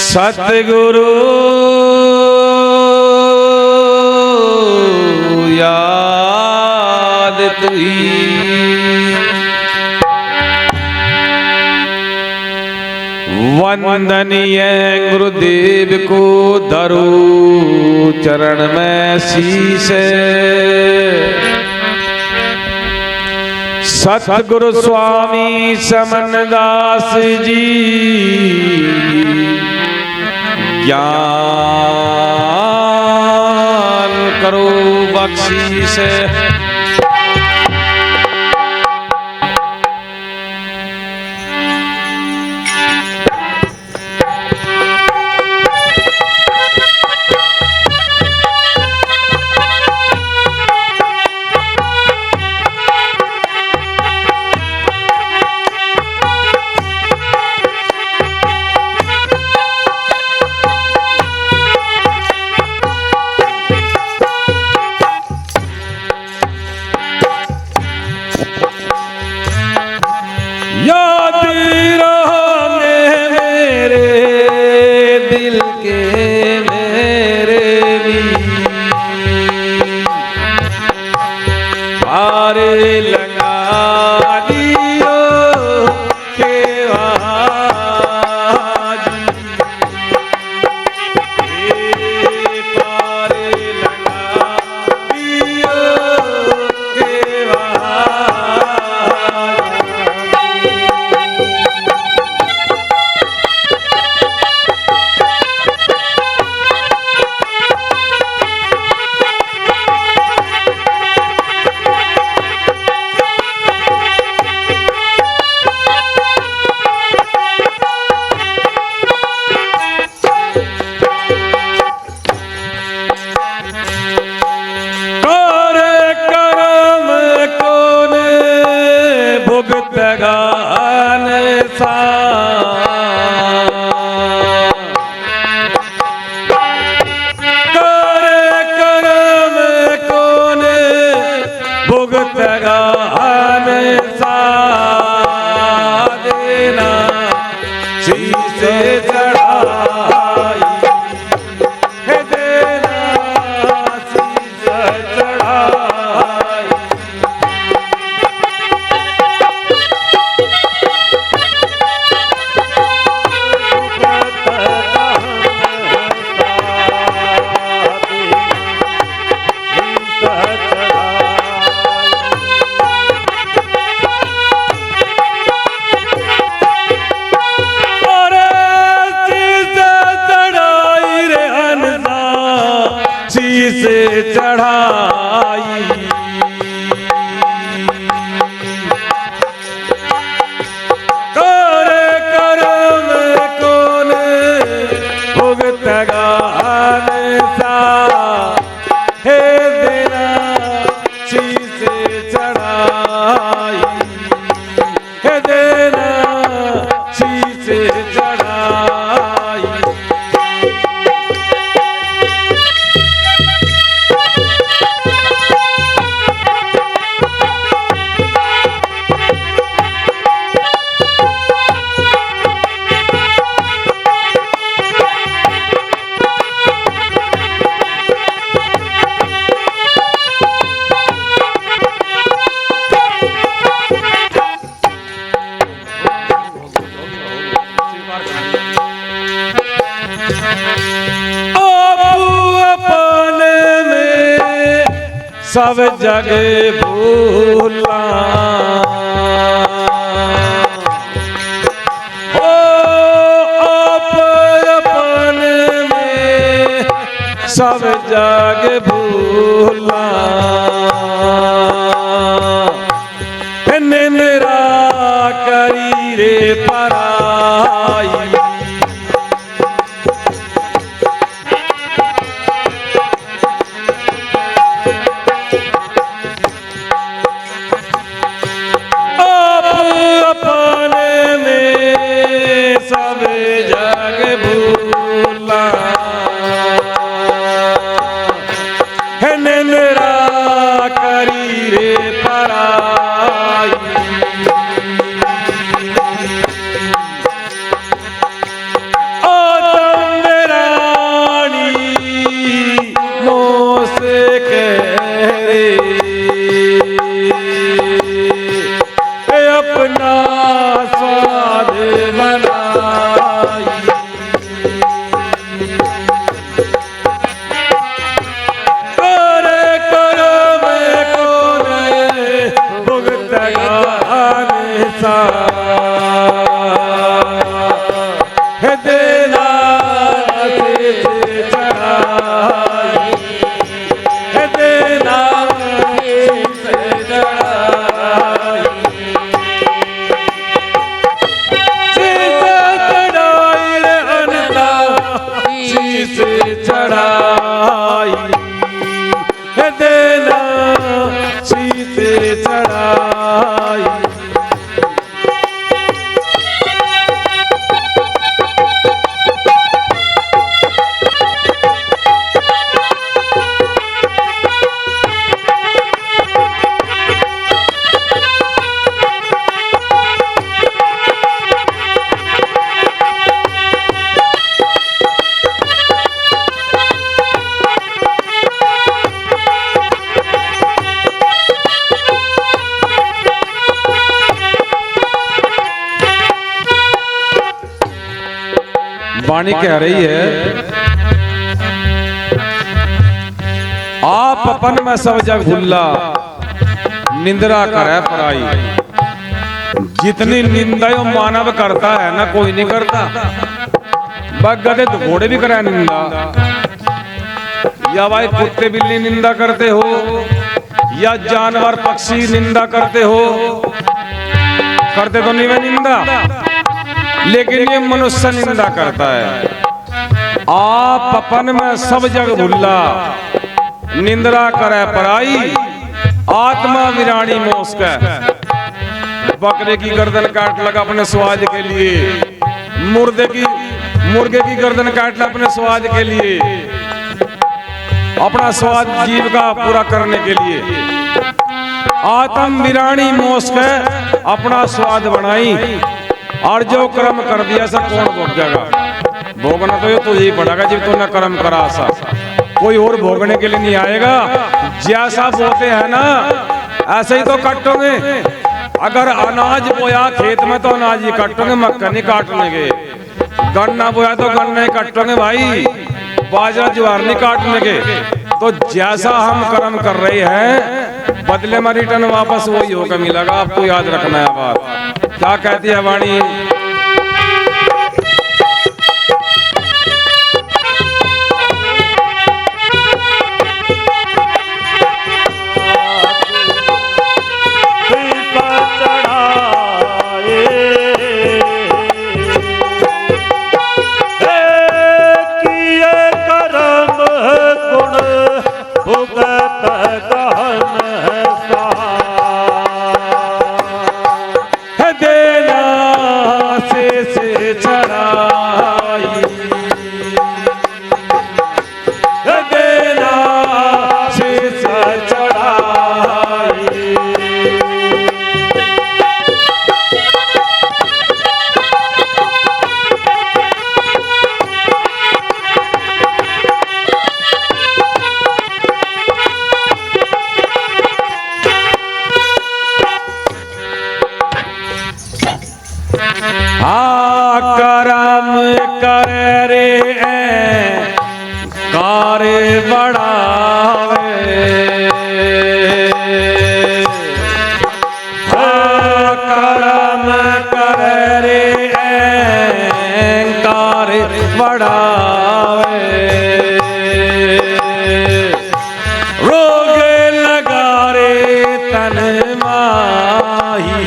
सतगुरु याद तुई वंदनीय गुरुदेव को धरो चरण में शीश। सतगुरु स्वामी समनदास जी ज्ञान करो बख्शीश। सब जग भूला हो आप अपन में सब जग भूला निंद्रा करी रे पराई वाणी कह रही है, आप अपन में सब जग भुल्ला, निंद्रा करे पराई। जितनी निंदा यो मानव करता है ना, कोई नहीं करता। गधे तो घोड़े भी करे निंदा, या भाई कुत्ते बिल्ली निंदा करते हो, या जानवर पक्षी निंदा करते हो, करते तो नहीं वे निंदा, लेकिन ये मनुष्य निंदा करता है। आप अपन में सब जग भुल्ला, निंद्रा करे पराई, आत्मा विराणी मोस का। बकरे की गर्दन काट लगा अपने स्वाद के लिए, मुर्गे की गर्दन काट लगा अपने स्वाद के लिए, अपना स्वाद जीव का पूरा करने के लिए। आत्म विराणी मोस का अपना स्वाद बनाई, और जो कर्म कर दिया सा कौन भोगेगा? भोगना तो ये तुझे ही पड़ेगा जब तूने कर्म करा सा, कोई और भोगने के लिए नहीं आएगा। जैसा बोते हैं ना ऐसे ही तो काटोगे। अगर अनाज बोया खेत में तो अनाज ही काटोगे, मक्का नहीं काटने के। गन्ना बोया तो गन्ना ही काटोगे भाई, बाजरा ज्वार नहीं काटने के। तो जैसा हम कर्म कर रहे हैं, बदले में रिटर्न वापस वही होकर मिलेगा। आपको याद रखना है बात। क्या कहती है वाणी? करम करे रे कार्य बढ़ावे, करम करे रे कार्य बढ़ावे, रोग लगा रे तन माही,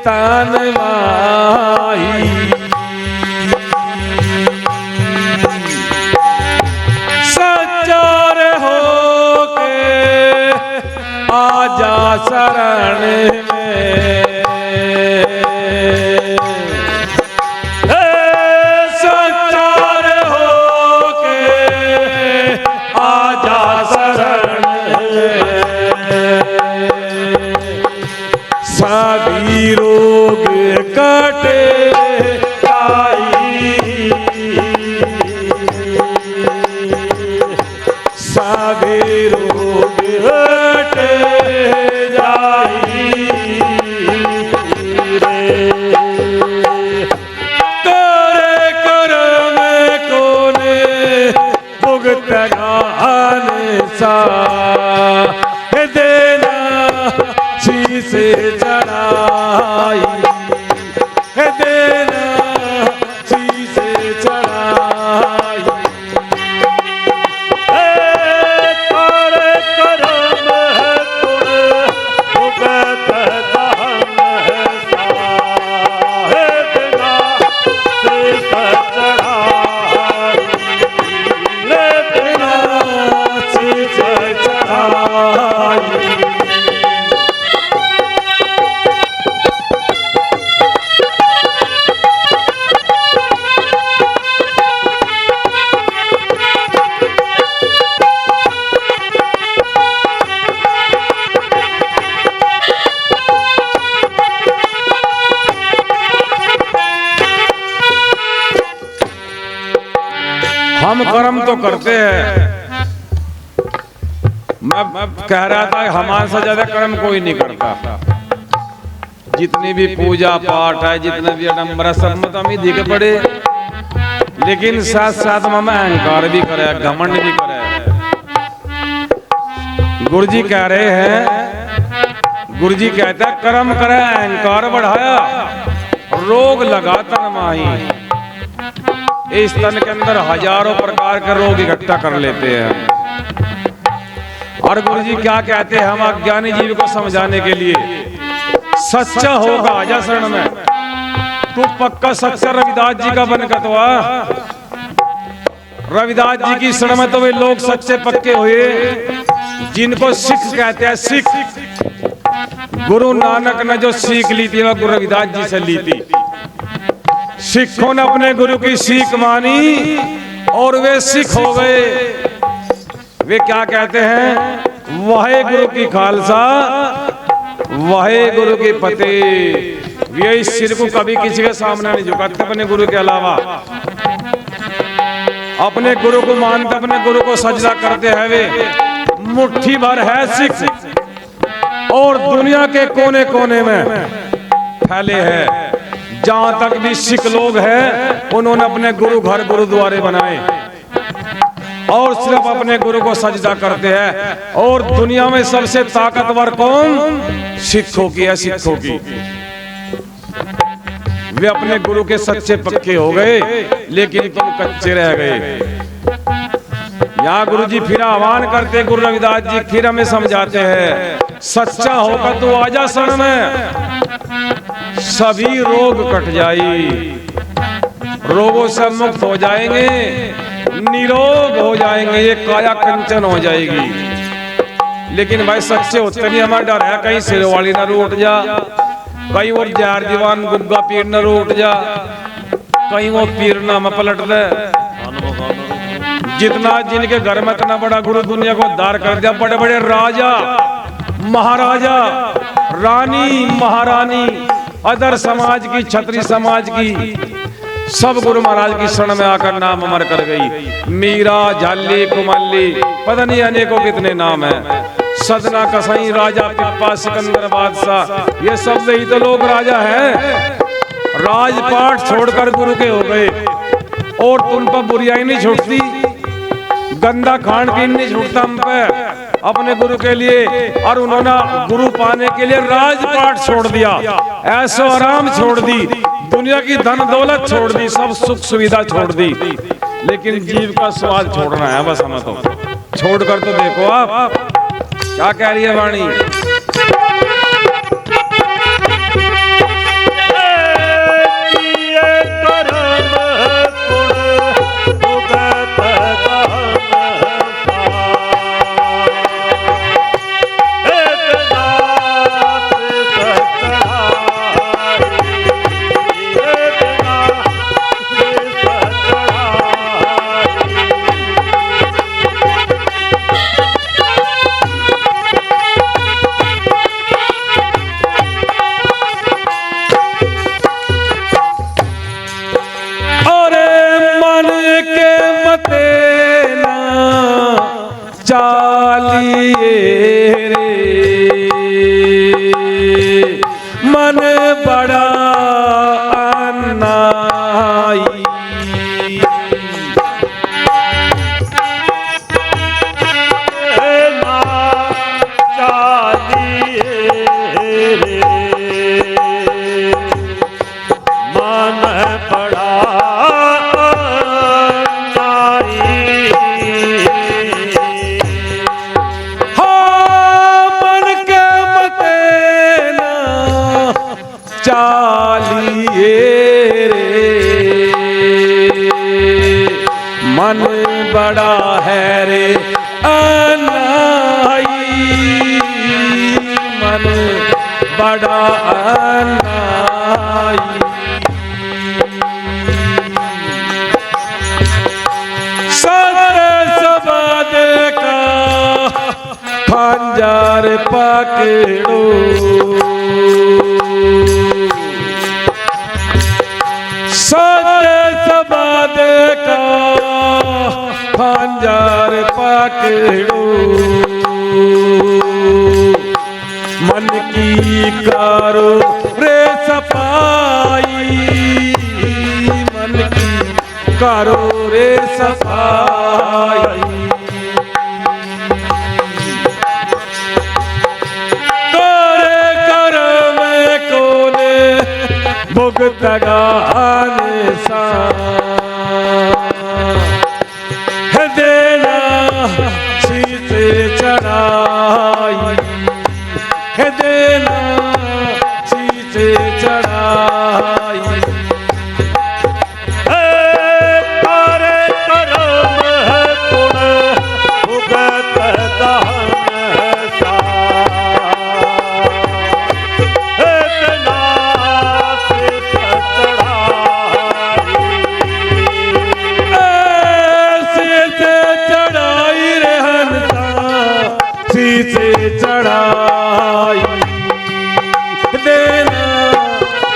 तन माही। सच्चार हो के आजा शरण में, सच्चार हो के आजा शरण में। सभी रोग कटे जाई, सभी रोग कटे जाई, चढ़ाई है देना शीशे चढ़ाई हम कर्म तो करते हैं। मैं कह रहा था हमारे से ज्यादा कर्म कोई नहीं करता। जितनी भी पूजा पाठ है, जितने भी आडम्बर सब में तो हम ही दिखे पड़े, लेकिन साथ साथ में हमें अहंकार भी करे, घमंड भी करे। गुरु जी कह रहे हैं, गुरु जी कहते हैं कर्म करे अहंकार बढ़ाया, रोग लगा तन माही। इस तन के अंदर हजारों प्रकार के रोग इकट्ठा कर लेते हैं। और गुरु जी क्या कहते हैं, हम अज्ञानी जीव को समझाने के लिए, सच्चा होगा आजा शरण में। तू पक्का सच्चा रविदास जी का बनकर तो आ। रविदास जी की शरण में तो वे लोग सच्चे पक्के हुए जिनको सिख कहते हैं। सिख गुरु नानक ने जो सीख ली थी वह गुरु रविदास जी से ली थी। सिखों ने अपने गुरु की सीख मानी और वे सिख हो गए। वे क्या कहते हैं, वाहे गुरु की खालसा वाहे गुरु की फतेह। वे इस सिर को कभी किसी के सामने नहीं झुकाते अपने गुरु के अलावा। अपने गुरु को मानते, अपने गुरु को सजदा करते हैं। वे मुट्ठी भर है सिख और दुनिया के कोने कोने में फैले हैं। जहां तक भी सिख लोग हैं उन्होंने अपने गुरु घर गुरुद्वारे बनाए और सिर्फ अपने गुरु को सजदा करते हैं। और दुनिया में सबसे ताकतवर कौन? सिखों की है, सिखों की। वे अपने गुरु के सच्चे पक्के हो गए, लेकिन तुम कच्चे रह गए। यहाँ गुरु जी फिर आह्वान करते, गुरु रविदास जी फिर हमें समझाते हैं, सच्चा होकर तो आजा शरण में, सभी रोग कट जाई, रोगों से मुक्त हो जाएंगे, निरोग हो जाएंगे, ये काया कंचन हो जाएगी। लेकिन भाई सच्चे होते नहीं, हमारा डर है कहीं सिरवाली न रूट जा, कहीं वो जार दीवान गुग्गा पीर न रूट जा, कहीं वो पीर न में पलट दे। जितना जिनके घर में इतना बड़ा गुरु दुनिया को उद्धार कर दिया, बड़े बड़े राजा महाराजा रानी महारानी अदर समाज की, क्षत्रिय समाज की, सब गुरु महाराज की शरण में आकर नाम अमर कर गई। मीरा, झाली, कुमाली, पता नहीं अनेकों कितने नाम है। सदना, कसाई, राजा, पिप्पा, सिकंदर, बादशाह, ये सब यही तो लोग राजा हैं। राजपाट छोड़कर गुरु के हो गए और तुम पर बुराई नहीं छूटती, गंदा खान पीन नहीं छूटता हम पे अपने गुरु के लिए। और उन्होंने गुरु पाने के लिए राजपाट छोड़ दिया, ऐसो आराम छोड़ दी, दुनिया की धन दौलत छोड़ दी, सब सुख सुविधा छोड़ दी, लेकिन जीव का स्वाद छोड़ना है बस हमें। तो छोड़कर तो देखो आप क्या कह रही है वाणी। मन बड़ा अन्नाई, ना चालिए रे। चालिए रे, मन बड़ा है रे अनाई, मन बड़ा अनाई। खंजर पकड़ो, सत्य सबद का खंजर पकड़ो, मन की करो रे सफाई, मन की करो रे सफाई। भुगतगाने सा है देना शीश चढ़ाई, है देना शीश चढ़ाई। तारे करम है गुण भुगत दहन सा, चढ़ाई देना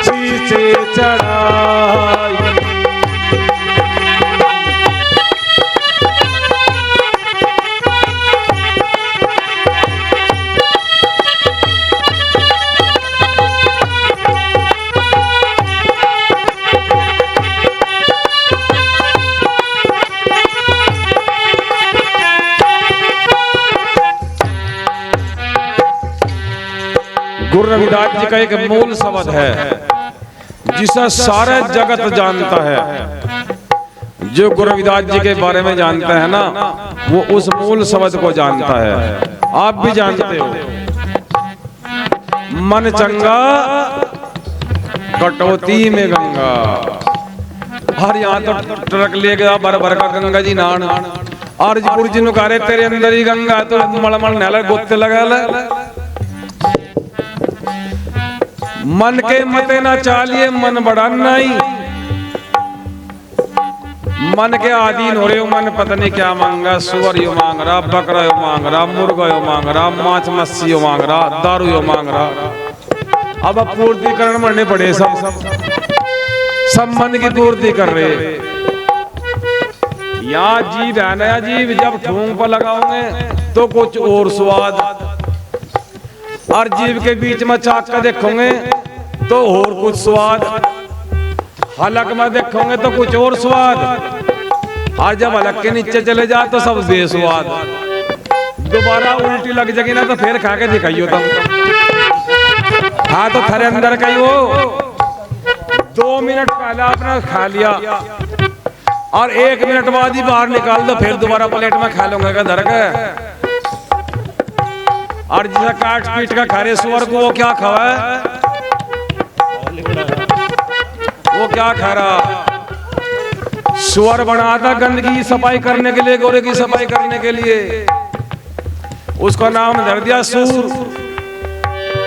शीशे चढ़ाई। गुरु रविदास जी का एक मूल शब्द है जिसे सारे जगत जानता है। जो गुरु रविदास जी के बारे में जानता है ना, वो उस मूल शब्द को जानता है। आप भी जानते हो, मन चंगा कटौती में गंगा। और यहाँ तो ट्रक ले गया भर भर का गंगा जी नान, और जी नुकारे तेरे अंदर ही गंगा, तो मलमल नहला गोते लगा ले। मन के मते ना चालिए मन बड़ा नहीं, मन के अधीन हो रहे हो। मन पता नहीं क्या मांगा, सुअर यो मांग रहा, बकरा यो मांग रहा, मुर्गा यो मांग रहा, माछ मच्छी यो मांग रहा, दारू यो मांग रहा। अब पूर्तिकरण मरने पड़े, सब मन की पूर्ति कर रहे। यहाँ जीव है नया जीव, जब ठूंग पर लगाओगे तो कुछ और स्वाद, और जीव के बीच में चाक का देखोगे तो और कुछ स्वाद, हलक में देखोगे तो कुछ और स्वाद, और जब हलक के नीचे चले जाए तो सब बेस्वाद। दोबारा उल्टी लग जाएगी ना तो फिर खा के दिखाइयो तुम। हाँ तो थारे अंदर का ही वो 2 मिनट पहले आपने खा लिया और 1 मिनट बाद ही बाहर निकाल दो, फिर दोबारा प्लेट में खा लूंगा का धर के। और जिसे काट पीट का खा रहे सुअर को, वो क्या खावा है, वो क्या खा रहा? सुअर बना था गंदगी की सफाई करने के लिए, गोरे की सफाई करने के लिए, उसका नाम धर दिया सूर,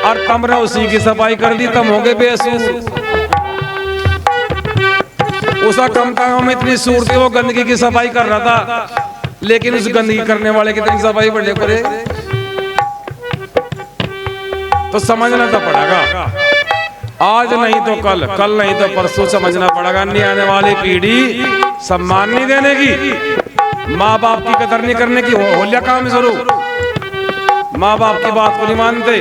और कमरा उसी की सफाई कर दी, तम हो गए बेसूर। उसका कम काम इतनी सूर थी, वो गंदगी की सफाई कर रहा था, लेकिन उस गंदगी करने वाले की इतनी सफाई बढ़े करे तो समझना तो पड़ेगा। आज नहीं तो कल, कल नहीं तो परसों समझना पड़ेगा। नहीं आने वाली पीढ़ी सम्मान नहीं देने की, माँ बाप की कदर नहीं करने की, हो लिया काम जरूर। माँ बाप की बात को नहीं मानते।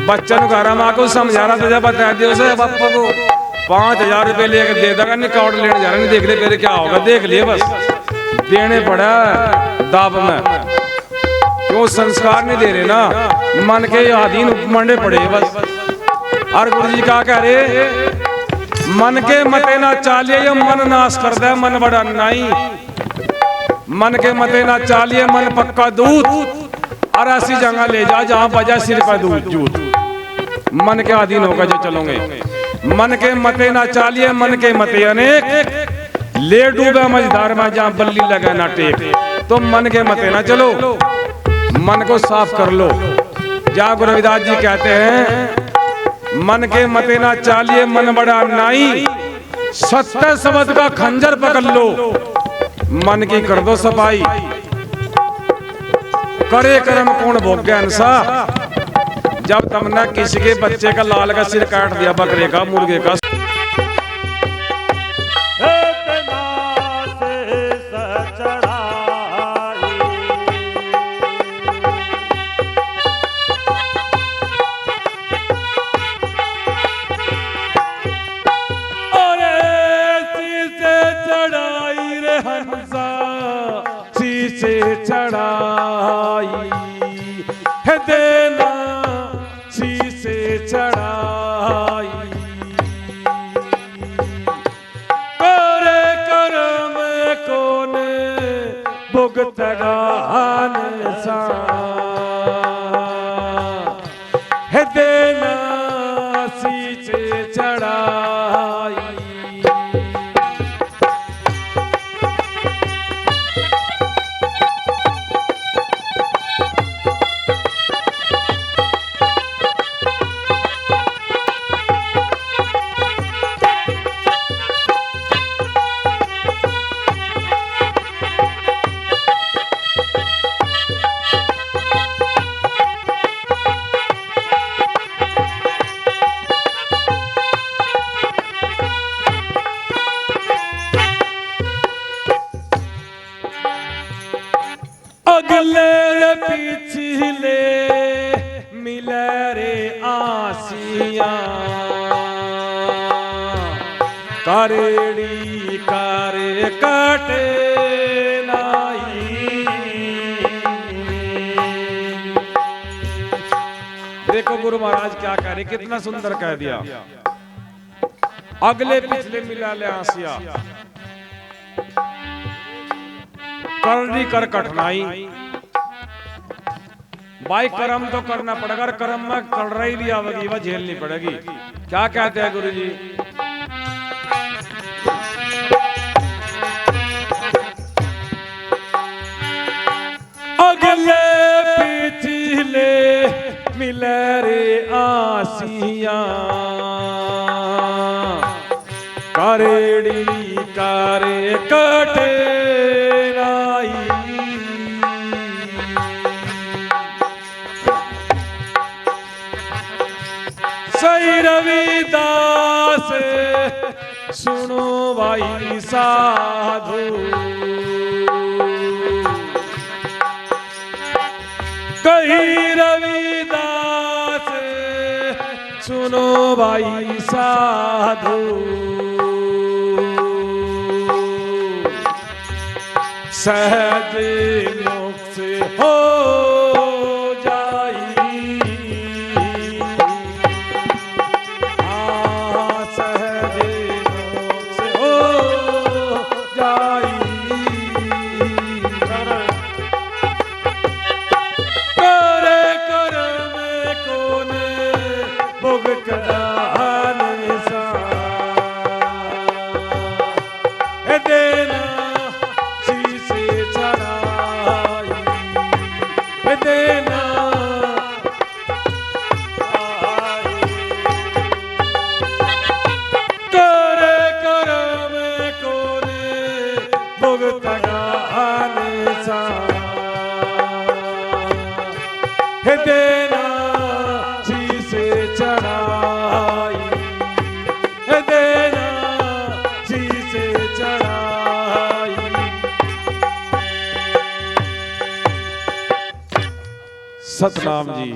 बच्चन घर माँ को समझा रहा था, जब बता दिया उसे पापा को 5000 रुपए लेकर दे देगा, निकाउट लेने जा रहा, नहीं देख ले फिर क्या होगा, देख लिए बस देने पड़ा दाब में। क्यों संस्कार नहीं दे रहे ना, मन के अधीन मंडे पड़े बस। और गुरु जी क्या कह रहे, मन के मते ना चालिए, ये मन नाश कर दे, मन बड़ा नहीं। मन के मते ना चालिए, मन पक्का दूध, और ऐसी जगह ले जा जहां बजा सिर का दूध जूत। मन के अधीन होकर जो चलोगे मन के मते ना चालिए मन के मते अनेक, ले डूबे मझधार में जहां बल्ली लगे ना टेक। तो मन के मते ना चलो, मन को साफ कर लो। जहां गुरु रविदास जी कहते हैं मन के मते ना चालिए मन बड़ा नाई, सत्य शब्द का खंजर पकड़ लो, मन की कर दो सफाई। करे कर्म कौन भोग्य अंसा, जब तुमने किसी के बच्चे का लाल का सिर काट दिया, बकरे का मुर्गे का। चढ़ाई है देना शीशे चढ़ाई, करे कर्म कौन भुगतगा सा, है देना शीशे चढ़ाई। अगले रे पिछले मिले रे आसियां, करेड़ी करे काटे नाई। देखो गुरु महाराज क्या कह रहे, कितना सुंदर कह दिया। अगले पिछले मिला ले आसिया, करनी कर कठिनाई। भाई कर्म तो करना पड़ेगा, अगर कर्म में कर रही लिया होगी वह झेलनी पड़ेगी। क्या कहते हैं गुरु जी, अगले पिछले मिले रे आसियां, करेड़ी करे कटे सही रविदास सुनो भाई साधु, कही रविदास सुनो भाई साधु, सहज मोक्ष हो देना शीशे चढ़ाई, देना शीशे चढ़ाई। सतनाम जी।